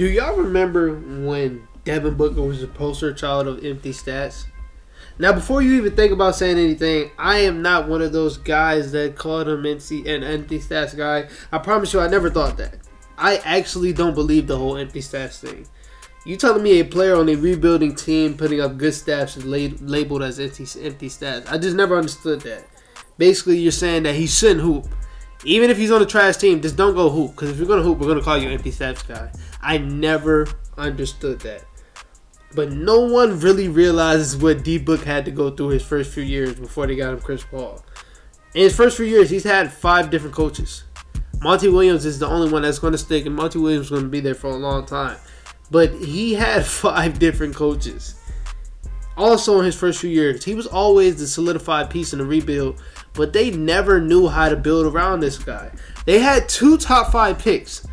Do y'all remember when Devin Booker was the poster child of empty stats? Now, before you even think about saying anything, I am not one of those guys that called him an empty stats guy. I promise you, I never thought that. I actually don't believe the whole empty stats thing. You telling me a player on a rebuilding team putting up good stats is labeled as empty stats? I just never understood that. Basically, you're saying that he shouldn't hoop. Even if he's on a trash team, just don't go hoop. Because if you're going to hoop, we're going to call you empty stats guy. I never understood that. But no one really realizes what D-Book had to go through his first few years before they got him Chris Paul. In his first few years, he's had 5 different coaches. Monty Williams is the only one that's going to stick, and Monty Williams is going to be there for a long time. But he had 5 different coaches. Also in his first few years, he was always the solidified piece in the rebuild, but they never knew how to build around this guy. They had 2 top 5 picks.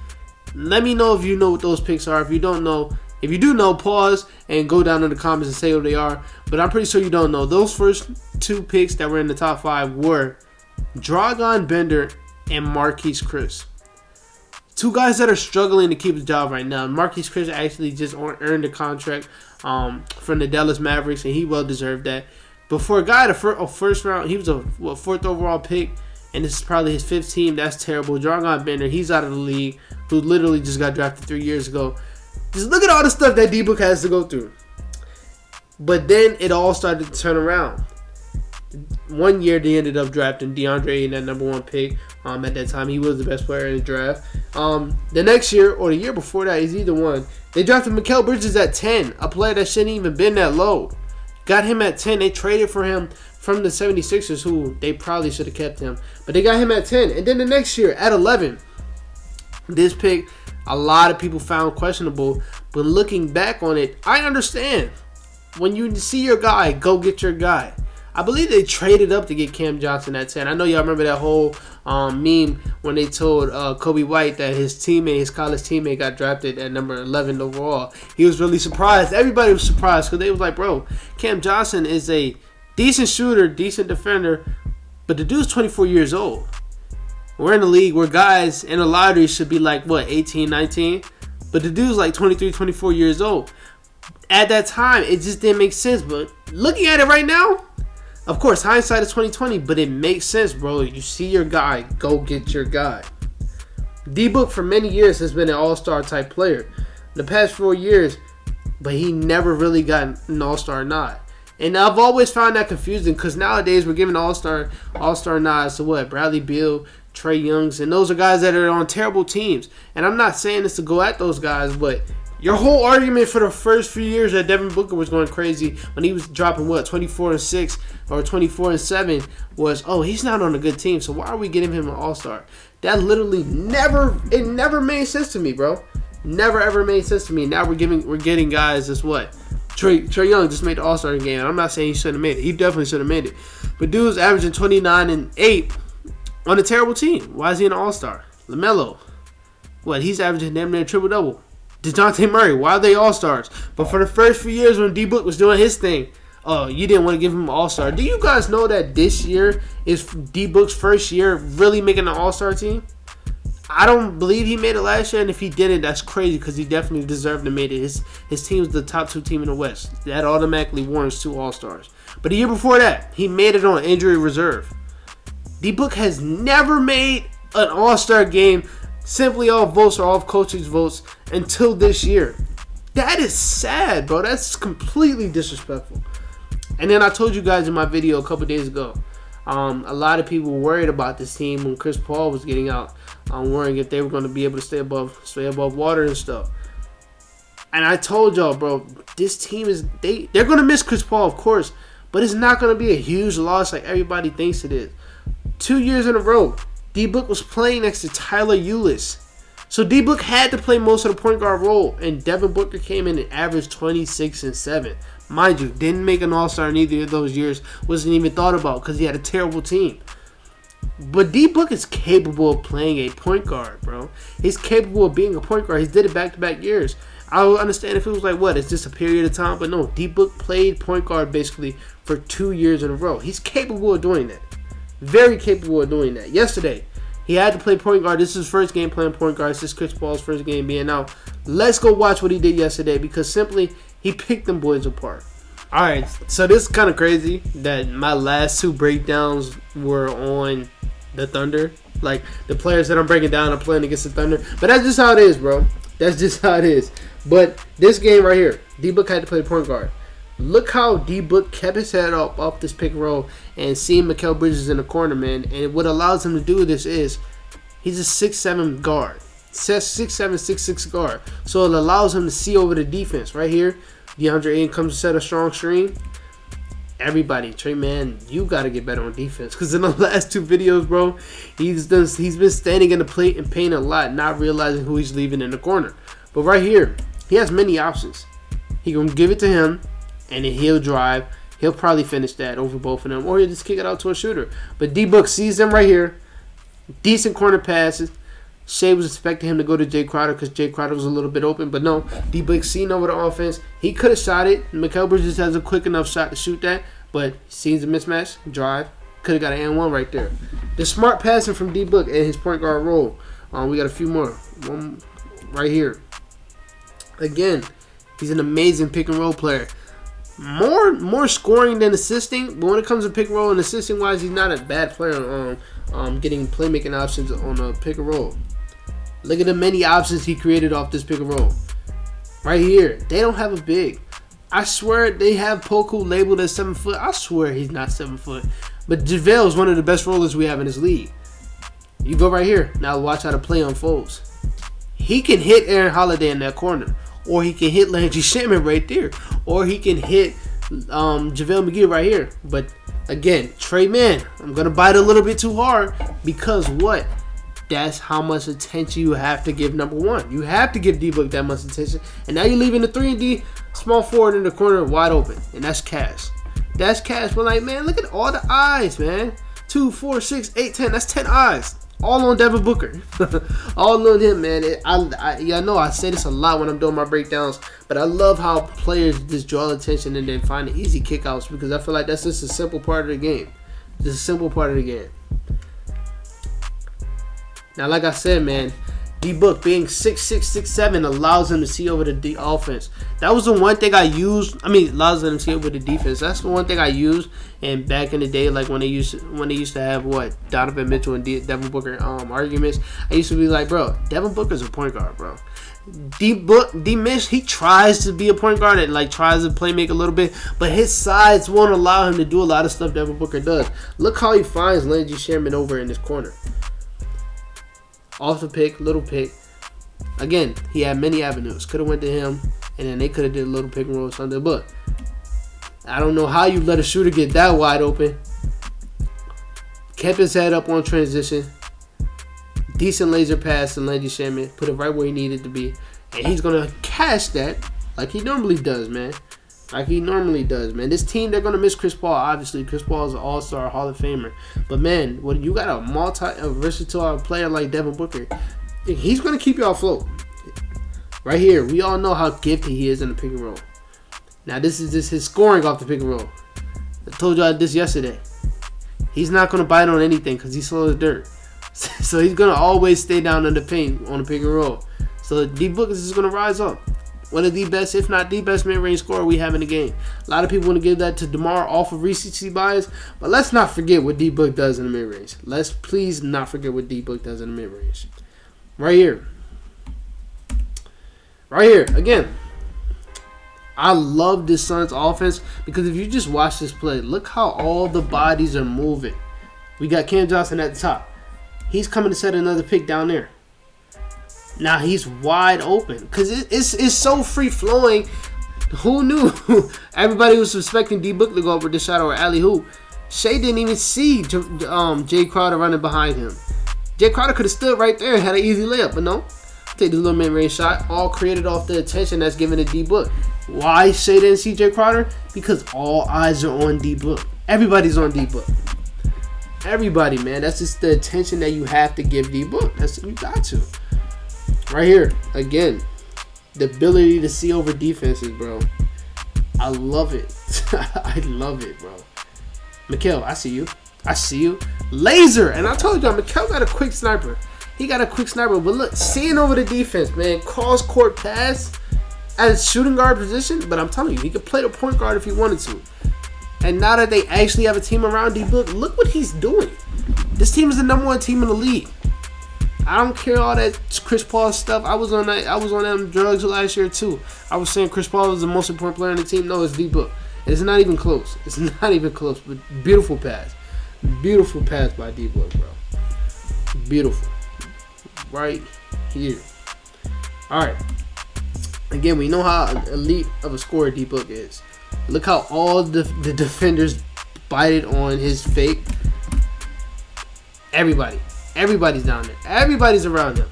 Let me know if you know what those picks are. If you don't know, if you do know, pause and go down in the comments and say what they are. But I'm pretty sure you don't know. Those first 2 picks that were in the top 5 were Dragan Bender and Marquise Chris. 2 guys that are struggling to keep his job right now. Marquise Chris actually just earned a contract from the Dallas Mavericks, and he well deserved that. But for a guy at a first round, he was a 4th overall pick, and this is probably his 5th team. That's terrible. Dragan Bender, he's out of the league, who literally just got drafted 3 years ago. Just look at all the stuff that D-Book has to go through. But then it all started to turn around. One year they ended up drafting DeAndre Ayton, that number 1 pick. At that time, he was the best player in the draft. The next year, or the year before that, is either one. They drafted Mikal Bridges at 10, a player that shouldn't even been that low. Got him at 10. They traded for him from the 76ers, who they probably should have kept him. But they got him at 10. And then the next year, at 11, this pick, a lot of people found questionable. But looking back on it, I understand. When you see your guy, go get your guy. I believe they traded up to get Cam Johnson at 10. I know y'all remember that whole meme when they told Kobe White that his college teammate got drafted at number 11 overall. He was really surprised. Everybody was surprised because they was like, bro, Cam Johnson is a decent shooter, decent defender, but the dude's 24 years old. We're in a league where guys in a lottery should be like, 18, 19? But the dude's like 23, 24 years old. At that time, it just didn't make sense. But looking at it right now, of course, hindsight is 2020, but it makes sense, bro. You see your guy, go get your guy. D-Book for many years has been an all-star type player. The past 4 years, but he never really got an all-star nod. And I've always found that confusing because nowadays we're giving all-star nods to what? Bradley Beal, Trae Youngs, and those are guys that are on terrible teams. And I'm not saying this to go at those guys, but your whole argument for the first few years that Devin Booker was going crazy when he was dropping 24-6 or 24-7 was, oh, he's not on a good team, so why are we getting him an all-star? That literally never made sense to me, bro. Never ever made sense to me. Now we're getting guys that's what? Trae Young just made the all-star game. I'm not saying he shouldn't have made it. He definitely should have made it. But dude's averaging 29 and 8 on a terrible team. Why is he an all-star? LaMelo, what? He's averaging damn near triple-double. DeJounte Murray, why are they all-stars? But for the first few years when D-Book was doing his thing, oh, you didn't want to give him an all-star. Do you guys know that this year is D-Book's first year really making an all-star team? I don't believe he made it last year, and if he didn't, that's crazy because he definitely deserved to make it. His team was the top 2 team in the West. That automatically warrants 2 all-stars. But the year before that, he made it on injury reserve. D-Book has never made an all-star game simply off votes or off coaches' votes until this year. That is sad, bro. That's completely disrespectful. And then I told you guys in my video a couple days ago, a lot of people were worried about this team when Chris Paul was getting out. Worrying if they were going to be able to stay above water and stuff. And I told y'all, bro, this team is they're going to miss Chris Paul, of course, but it's not going to be a huge loss like everybody thinks it is. 2 years in a row, D-Book was playing next to Tyler Ulis. So D-Book had to play most of the point guard role, and Devin Booker came in and averaged 26 and 7. Mind you, didn't make an all-star in either of those years, wasn't even thought about because he had a terrible team. But D-Book is capable of playing a point guard, bro. He's capable of being a point guard. He did it back-to-back years. I would understand if it was like, it's just a period of time, but no, D-Book played point guard basically for 2 years in a row. He's capable of doing that. Very capable of doing that. Yesterday, he had to play point guard. This is his first game playing point guard. This is Chris Paul's first game being out. Let's go watch what he did yesterday because simply he picked them boys apart. Alright, so this is kind of crazy that my last 2 breakdowns were on the Thunder. Like, the players that I'm breaking down are playing against the Thunder. But that's just how it is, bro. That's just how it is. But this game right here, D-Book had to play point guard. Look how D-Book kept his head up off this pick and roll and seeing Mikal Bridges in the corner, man. And what allows him to do this is he's a 6'7" guard. 6'7", 6'6" guard. So it allows him to see over the defense. Right here, DeAndre Ayton comes to set a strong screen. Everybody, Trey, man, you got to get better on defense. Because in the last 2 videos, bro, he's been standing in the plate and paint a lot, not realizing who he's leaving in the corner. But right here, he has many options. He can give it to him, and then he'll drive. He'll probably finish that over both of them, or he'll just kick it out to a shooter. But D-Book sees them right here. Decent corner passes. Shea was expecting him to go to Jay Crowder because Jay Crowder was a little bit open. But no, D-Book seen over the offense. He could have shot it. Mikal Bridges has a quick enough shot to shoot that. But sees the mismatch, drive. Could have got an and 1 right there. The smart passing from D-Book and his point guard role. We got a few more. One right here. Again, he's an amazing pick and roll player. More scoring than assisting. But when it comes to pick and roll and assisting wise, he's not a bad player on getting playmaking options on a pick and roll. Look at the many options he created off this pick and roll. Right here. They don't have a big. I swear they have Poku labeled as 7 foot. I swear he's not 7 foot. But JaVale is one of the best rollers we have in this league. You go right here. Now watch how the play unfolds. He can hit Aaron Holiday in that corner. Or he can hit Landry Shamet right there. Or he can hit JaVale McGee right here. But again, Trey, man, I'm going to bite a little bit too hard. Because what? That's how much attention you have to give number 1. You have to give D-Book that much attention. And now you're leaving the 3-and-D small forward in the corner wide open. And that's cash. That's cash. We're like, man, look at all the eyes, man. 2, 4, 6, 8, 10. That's 10 eyes. All on Devin Booker. All on him, man. I know I say this a lot when I'm doing my breakdowns. But I love how players just draw attention and then find the easy kickouts. Because I feel like that's just a simple part of the game. Just a simple part of the game. Now, like I said, man, D-Book being 6'6", 6'7" allows him to see over the offense. That was the one thing I used. Allows him to see over the defense. That's the one thing I used. And back in the day, like when they used to have Donovan Mitchell and Devin Booker arguments, I used to be like, bro, Devin Booker's a point guard, bro. D-Mitch, he tries to be a point guard and like tries to play make a little bit, but his size won't allow him to do a lot of stuff Devin Booker does. Look how he finds Landry Shamet over in this corner. Off the pick, little pick. Again, he had many avenues. Could have went to him, and then they could have did a little pick and roll or something. But I don't know how you let a shooter get that wide open. Kept his head up on transition. Decent laser pass to Landry Shamet. Put it right where he needed to be. And he's going to cash that like he normally does, man. This team, they're going to miss Chris Paul. Obviously, Chris Paul is an all-star Hall of Famer. But, man, when you got a versatile player like Devin Booker, he's going to keep you afloat. Right here, we all know how gifted he is in the pick and roll. Now, this is just his scoring off the pick and roll. I told y'all this yesterday. He's not going to bite on anything because he's slow as dirt. So he's going to always stay down in the paint on the pick and roll. So D-Book is just going to rise up. One of the best, if not the best mid-range scorer we have in the game. A lot of people want to give that to DeMar off of recency bias, but let's not forget what D-Book does in the mid-range. Let's please not forget what D-Book does in the mid-range. Right here. Again, I love this Suns offense because if you just watch this play, look how all the bodies are moving. We got Cam Johnson at the top. He's coming to set another pick down there. Now he's wide open because it's so free flowing. Who knew? Everybody was suspecting D-Book to go up with the shot or alley-oop. Shea didn't even see Jay Crowder running behind him. Jay Crowder could have stood right there and had an easy layup, but no. Take this little mid-range shot, all created off the attention that's given to D-Book. Why Shea didn't see Jay Crowder? Because all eyes are on D-Book. Everybody's on D-Book. Everybody, man. That's just the attention that you have to give D-Book. That's you got to. Right here, again, the ability to see over defenses, bro. I love it. I love it, bro. Mikal, I see you. Laser. And I told y'all, Mikal got a quick sniper. He got a quick sniper. But look, seeing over the defense, man. Cross court pass as shooting guard position. But I'm telling you, he could play the point guard if he wanted to. And now that they actually have a team around D-Book, look what he's doing. This team is the #1 team in the league. I don't care all that Chris Paul stuff. I was on them drugs last year too. I was saying Chris Paul was the most important player on the team. No, it's D-Book. It's not even close. It's not even close. But beautiful pass. Beautiful pass by D-Book, bro. Beautiful. Right here. Alright. Again, we know how elite of a scorer D-Book is. Look how all the defenders bited on his fake. Everybody's down there. Everybody's around him.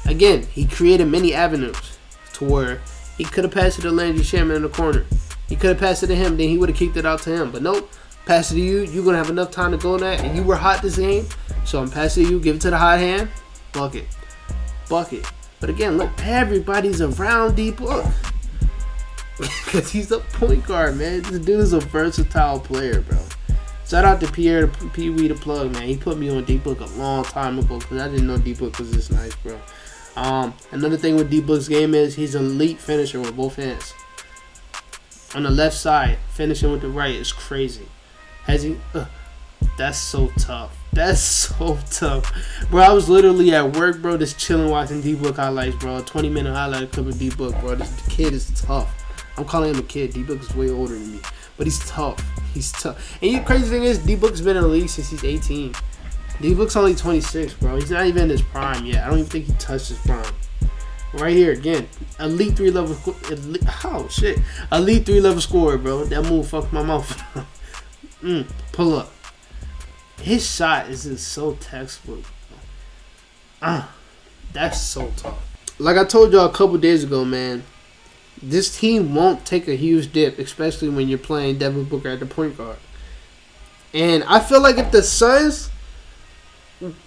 Again, he created many avenues to where he could have passed it to Landry Shaman in the corner. He could have passed it to him, then he would have kicked it out to him. But nope, pass it to you. You're going to have enough time to go in that. And you were hot this game, so I'm passing to you. Give it to the hot hand. Bucket. But again, look, everybody's around D-Book. Because he's a point guard, man. This dude is a versatile player, bro. Shout out to Pierre, Pee Wee the plug, man. He put me on D-Book a long time ago because I didn't know D-Book was this nice, bro. Another thing with D-Book's game is he's an elite finisher with both hands. On the left side, finishing with the right is crazy. Has he? That's so tough. That's so tough. Bro, I was literally at work, bro, just chilling watching D-Book highlights, bro. A 20-minute highlight clip of D-Book, bro. This kid is tough. I'm calling him a kid. D-Book is way older than me. But he's tough. He's tough. And the crazy thing is, D-Book's been in the league since he's 18. D-Book's only 26, bro. He's not even in his prime yet. I don't even think he touched his prime. Right here, again. Elite 3-level... Elite 3-level scorer, bro. That move fucked my mouth. Pull up. His shot is just so textbook. That's so tough. Like I told y'all a couple days ago, man. This team won't take a huge dip, especially when you're playing Devin Booker at the point guard. And I feel like if the Suns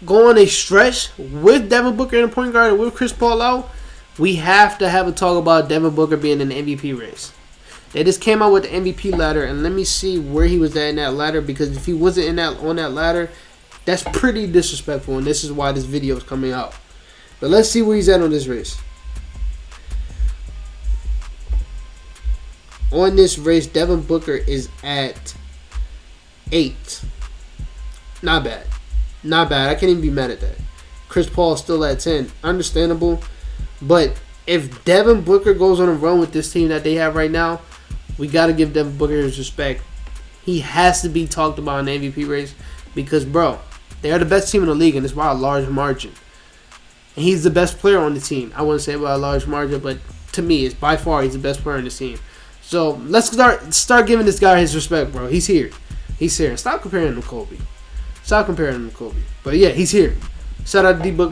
go on a stretch with Devin Booker in the point guard and with Chris Paul out, we have to have a talk about Devin Booker being in the MVP race. They just came out with the MVP ladder, and let me see where he was at in that ladder, because if he wasn't on that ladder, that's pretty disrespectful, and this is why this video is coming out. But let's see where he's at on this race. On this race, Devin Booker is at 8. Not bad. Not bad. I can't even be mad at that. Chris Paul is still at 10. Understandable. But if Devin Booker goes on a run with this team that they have right now, we got to give Devin Booker his respect. He has to be talked about in the MVP race because, bro, they are the best team in the league, and it's by a large margin. And he's the best player on the team. I wouldn't say by a large margin, but to me, it's by far he's the best player on the team. So let's start giving this guy his respect, bro. He's here. He's here. Stop comparing him to Kobe. But yeah, he's here. Shout out to D-Book.